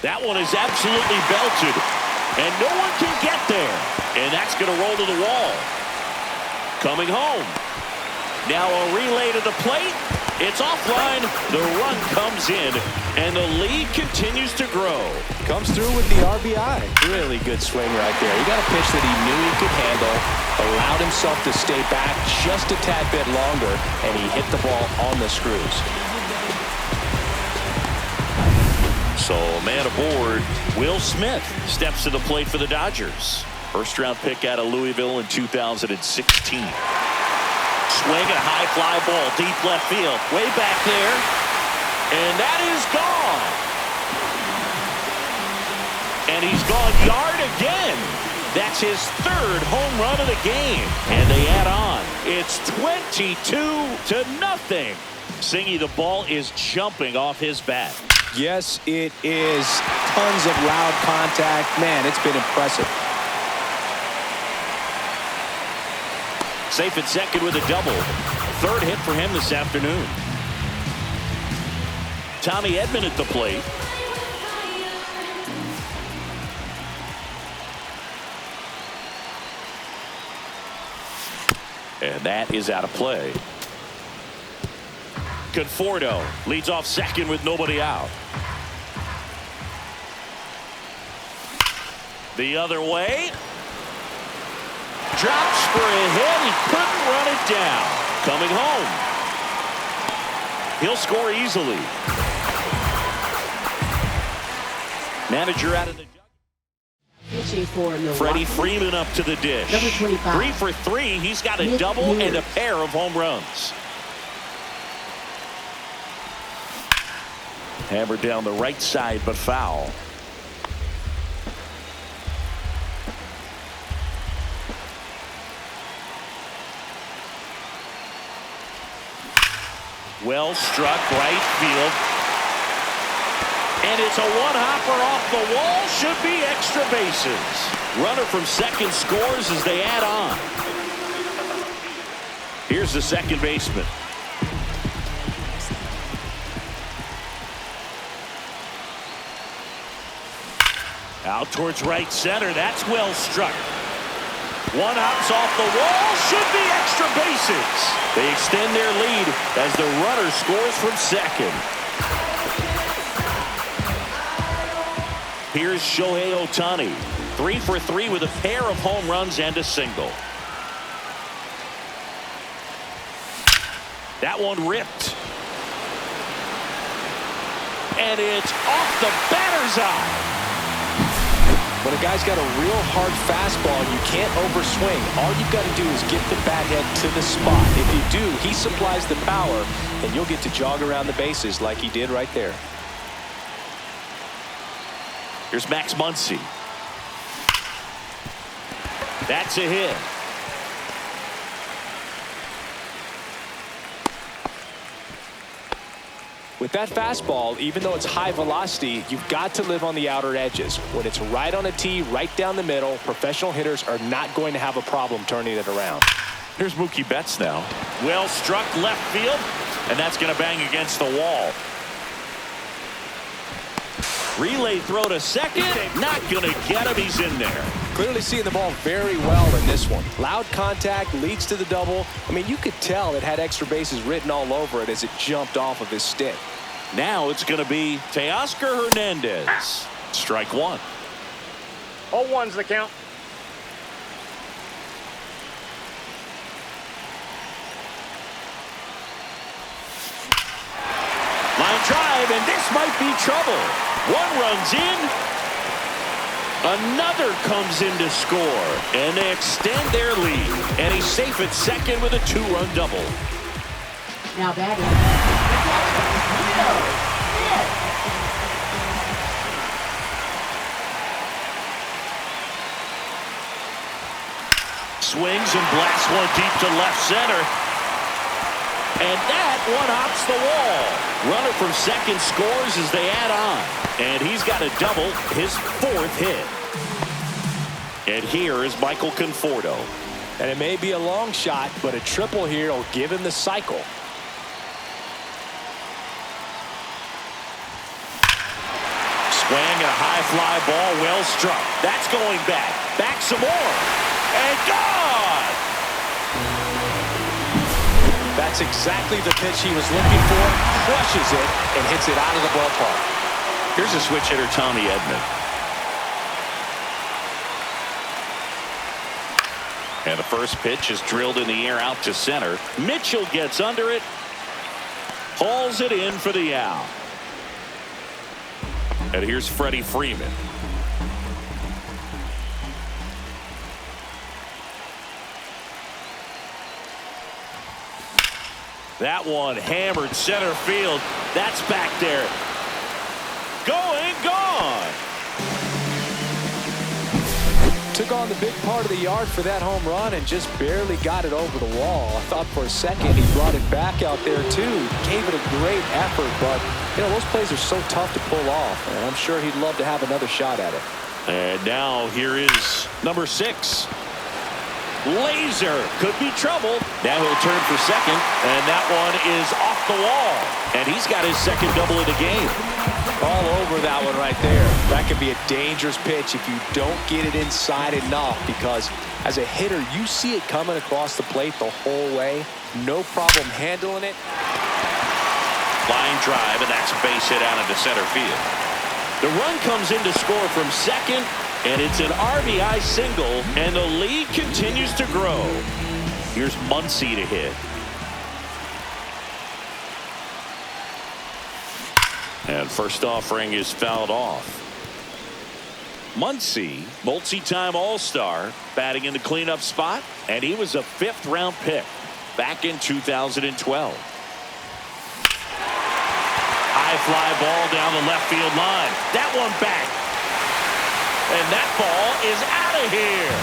That one is absolutely belted, and no one can get there. And that's going to roll to the wall. Coming home. Now a relay to the plate. It's offline. The run comes in, and the lead continues to grow. Comes through with the RBI. Really good swing right there. He got a pitch that he knew he could handle, allowed himself to stay back just a tad bit longer, and he hit the ball on the screws. So, man aboard, Will Smith steps to the plate for the Dodgers. First-round pick out of Louisville in 2016. Swing and a high fly ball, deep left field, way back there, and that is gone. And he's gone yard again. That's his third home run of the game, and they add on. It's 22-0. Singy, the ball is jumping off his bat. Yes, it is. Tons of loud contact. Man, it's been impressive. Safe at second with a double. Third hit for him this afternoon. Tommy Edman at the plate. And that is out of play. Conforto leads off second with nobody out. The other way. Drops for a hit. He couldn't run it down. Coming home. He'll score easily. Manager out of the Freddie Freeman up to the dish. Number 25. 3 for 3. He's got a double and a pair of home runs. Hammered down the right side, but foul. Well struck right field. And it's a one-hopper off the wall. Should be extra bases. Runner from second scores as they add on. Here's the second baseman. Out towards right center. That's well struck. One hops off the wall. Should be extra bases. They extend their lead as the runner scores from second. Here's Shohei Ohtani. 3 for 3 with a pair of home runs and a single. That one ripped. And it's off the batter's eye. When a guy's got a real hard fastball, you can't overswing. All you've got to do is get the bat head to the spot. If you do, he supplies the power, and you'll get to jog around the bases like he did right there. Here's Max Muncy. That's a hit. With that fastball, even though it's high velocity, you've got to live on the outer edges. When it's right on a tee, right down the middle, professional hitters are not going to have a problem turning it around. Here's Mookie Betts now. Well struck left field, and that's going to bang against the wall. Relay throw to second. Not going to get him. He's in there. Clearly seeing the ball very well in this one. Loud contact leads to the double. I mean, you could tell it had extra bases written all over it as it jumped off of his stick. Now it's going to be Teoscar Hernandez. Strike one. 0-1's the count. Line drive, and this might be trouble. One runs in. Another comes in to score, and they extend their lead. And he's safe at second with a 2-run double. Now batting. Swings and blasts one deep to left center. And that one hops the wall. Runner from second scores as they add on. And he's got a double, his 4th hit. And here is Michael Conforto. And it may be a long shot, but a triple here will give him the cycle. Swing and a High fly ball, well struck. That's going back. Back some more. And gone! That's exactly the pitch he was looking for. Crushes it and hits it out of the ballpark. Here's a switch hitter, Tommy Edman. And the first pitch is drilled in the air out to center. Mitchell gets under it. Hauls it in for the out. And here's Freddie Freeman. That one hammered center field. That's back there. Going, gone. Took on the big part of the yard for that home run and just barely got it over the wall. I thought for a second he brought it back out there too. Gave it a great effort, but you know, those plays are so tough to pull off, and I'm sure he'd love to have another shot at it. And now here is number 6. Laser could be trouble. Now he'll turn for second, and that one is off the wall. And he's got his second double of the game. All over that one right there. That could be a dangerous pitch if you don't get it inside enough, because as a hitter, you see it coming across the plate the whole way. No problem handling it. Line drive, and that's a base hit out into center field. The run comes in to score from second, and it's an RBI single, and the lead continues to grow. Here's Muncy to hit. And first offering is fouled off. Muncy, multi-time All-Star, batting in the cleanup spot, and he was a 5th-round pick back in 2012. High fly ball down the left field line. That one back. And that ball is out of here.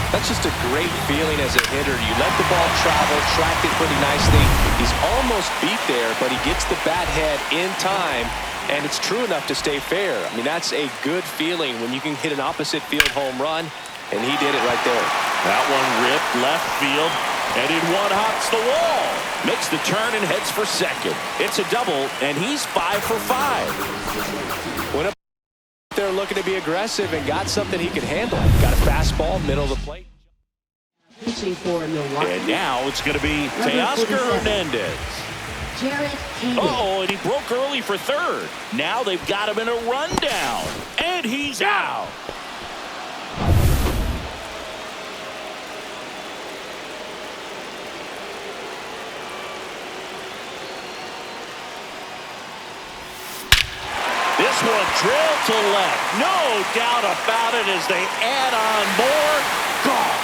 That's just a great feeling as a hitter. You let the ball travel, tracked it pretty nicely. He's almost beat there, but he gets the bat head in time, and it's true enough to stay fair. I mean, that's a good feeling when you can hit an opposite field home run, and he did it right there. That one ripped left field, and in one hops the wall. Makes the turn and heads for second. It's a double, and he's 5 for 5. Went up there looking to be aggressive and got something he could handle. Got a fastball, middle of the plate. Pitching for Milwaukee. And now it's going to be Teoscar Hernandez. Jared Hayden. Uh-oh, and he broke early for third. Now they've got him in a rundown, and he's out. This one drilled to left. No doubt about it as they add on more. Gone.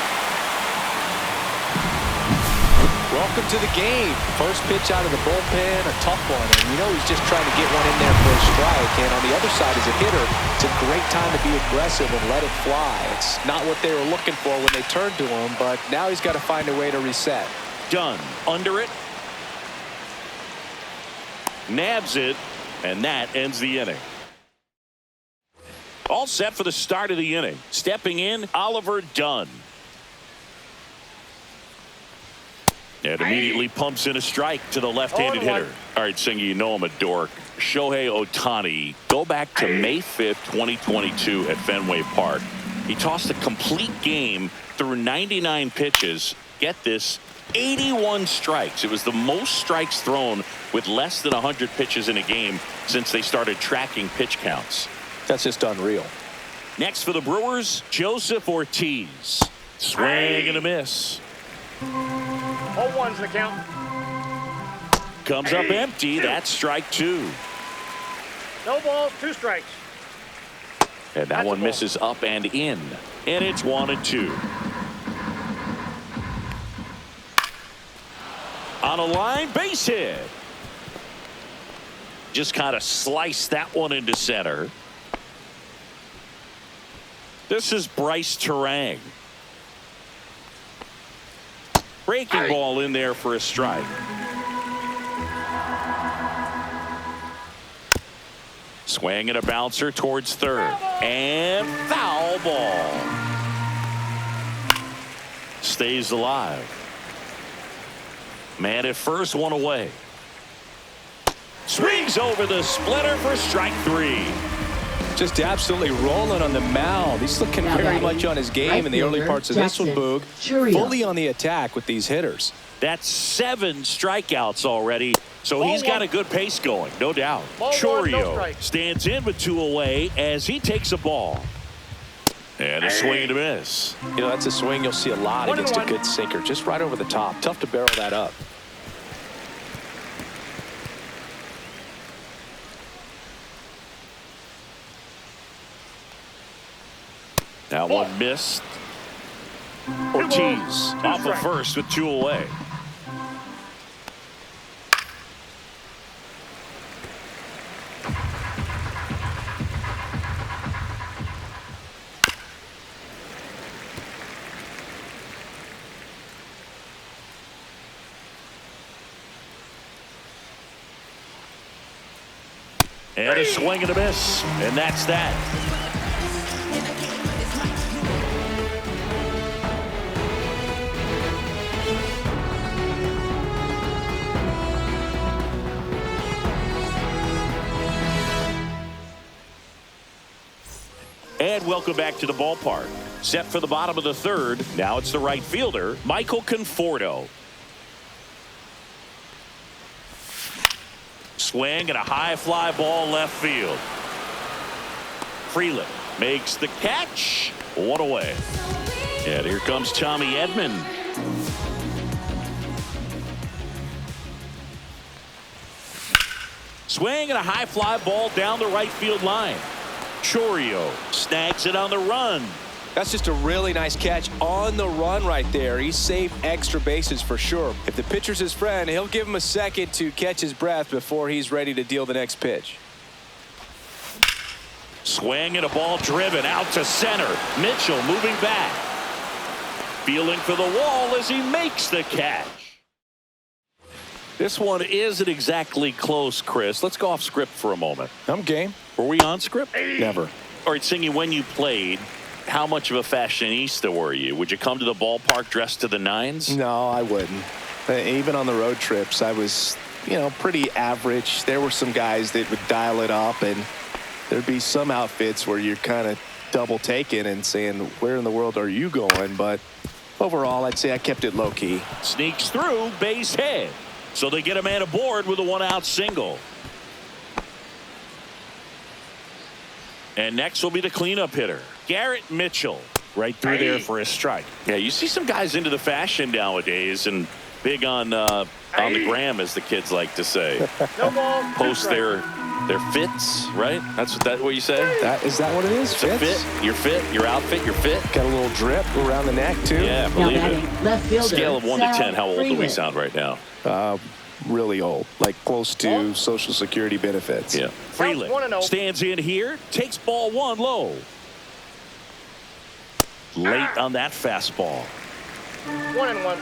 Welcome to the game. First pitch out of the bullpen, a tough one. And you know he's just trying to get one in there for a strike. And on the other side, as a hitter, it's a great time to be aggressive and let it fly. It's not what they were looking for when they turned to him, but now he's got to find a way to reset. Done. Under it. Nabs it. And that ends the inning. All set for the start of the inning. Stepping in, Oliver Dunn. And immediately pumps in a strike to the left-handed hitter. All right, Singy, you know I'm a dork. Shohei Ohtani, go back to May 5th, 2022 at Fenway Park. He tossed a complete game through 99 pitches. Get this, 81 strikes. It was the most strikes thrown with less than 100 pitches in a game since they started tracking pitch counts. That's just unreal. Next for the Brewers, Joseph Ortiz. Swing and a miss. 0-1's the count. Comes up empty. That's strike 2. No balls, 2 strikes. And that one misses up and in. And it's 1-2. On a line, base hit. Just kind of sliced that one into center. This is Bryce Terang. Breaking ball in there for a strike. Swing and a bouncer towards third. And foul ball. Stays alive. Man at first, one away. Swings over the splitter for strike 3. Just absolutely rolling on the mound. He's looking very much on his game in the early parts of this one, Boog. Fully on the attack with these hitters. That's 7 strikeouts already, so he's got a good pace going, no doubt. Chorio stands in with 2 away as he takes a ball. And a swing and a miss. You know, that's a swing you'll see a lot against a good sinker. Just right over the top. Tough to barrel that up. Now one missed. Ortiz off of first with 2 away. And a swing and a miss. And that's that. And welcome back to the ballpark. Set for the bottom of the 3rd. Now it's the right fielder, Michael Conforto. Swing and a high fly ball left field. Freeland makes the catch. 1 away. And here comes Tommy Edman. Swing and a high fly ball down the right field line. Chorio snags it on the run. That's just a really nice catch on the run right there. He saved extra bases for sure. If the pitcher's his friend, he'll give him a second to catch his breath before he's ready to deal the next pitch. Swing and a ball driven out to center. Mitchell moving back. Feeling for the wall as he makes the catch. This one isn't exactly close, Chris. Let's go off script for a moment. I'm game. Were we on script? Never. All right, Singy, when you played, how much of a fashionista were you? Would you come to the ballpark dressed to the nines? No, I wouldn't. Even on the road trips, I was, pretty average. There were some guys that would dial it up, and there'd be some outfits where you're kind of double taking and saying, where in the world are you going? But overall, I'd say I kept it low key. Sneaks through, base hit. So they get a man aboard with a 1-out single. And next will be the cleanup hitter, Garrett Mitchell. Right through there for a strike. Yeah, you see some guys into the fashion nowadays and big on the gram, as the kids like to say. No ball. Post their fits, right? That's what you say? Is that what it is? It's a fit. Your fit, your outfit, your fit. Got a little drip around the neck, too. Yeah, believe it. Left fielder, Scale of 1 to 10, how old do we sound right now? Really old, like close to Social Security benefits. Yeah. Freeland stands in here, takes ball 1 low. Late on that fastball. 1-1.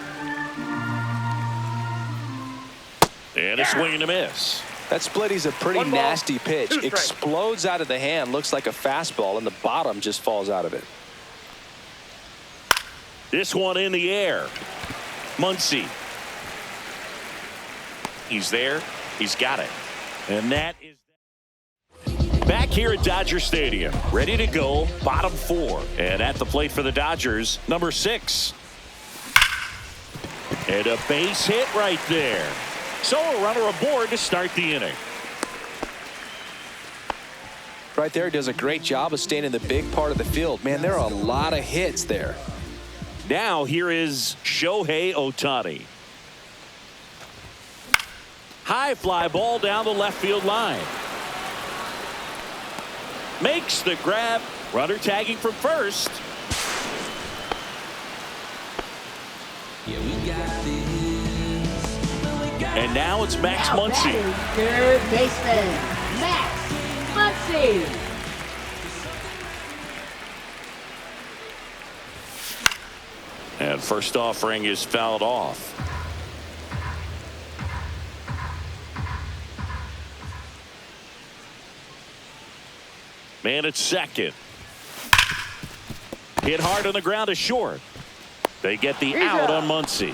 And a swing and a miss. That splitty's a pretty nasty pitch. Explodes out of the hand, looks like a fastball, and the bottom just falls out of it. This one in the air. Muncy. He's there. He's got it. And that is back here at Dodger Stadium. Ready to go. Bottom 4. And at the plate for the Dodgers, number 6. And a base hit right there. So a runner aboard to start the inning. Right there, does a great job of staying in the big part of the field. Man, there are a lot of hits there. Now here is Shohei Ohtani. High fly ball down the left field line. Makes the grab. Runner tagging from first. And now it's Max Muncy. Third baseman, Max Muncy. And first offering is fouled off. Man at second. Hit hard on the ground to short. They get the out on Muncy.